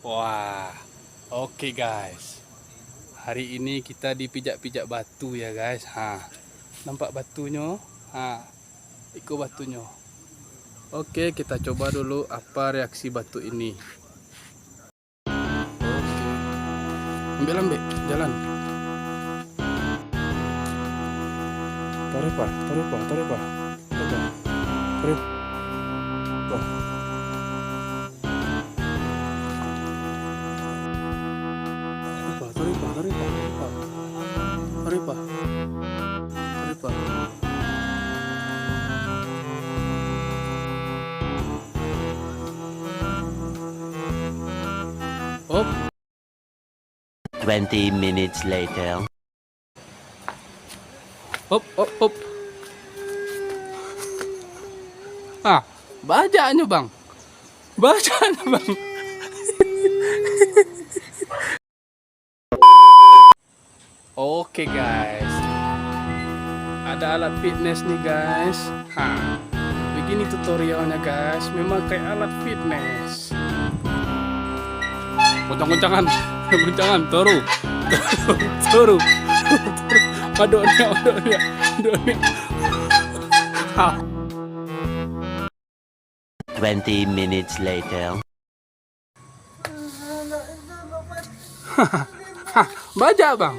Wah, oke guys. Hari ini kita dipijak-pijak batu ya guys. Nampak batunya? Ikut batunya. Oke, kita coba dulu apa reaksi batu ini. Oke, ambil jalan. Tarik pak. Op. 20 minutes later. Op. Bajanya bang. Oke guys, ada alat fitness nih guys. Begini tutorialnya guys. Memang kayak alat fitness. Goncang-goncangan, turu. Aduknya. 20 minutes later. Baja bang.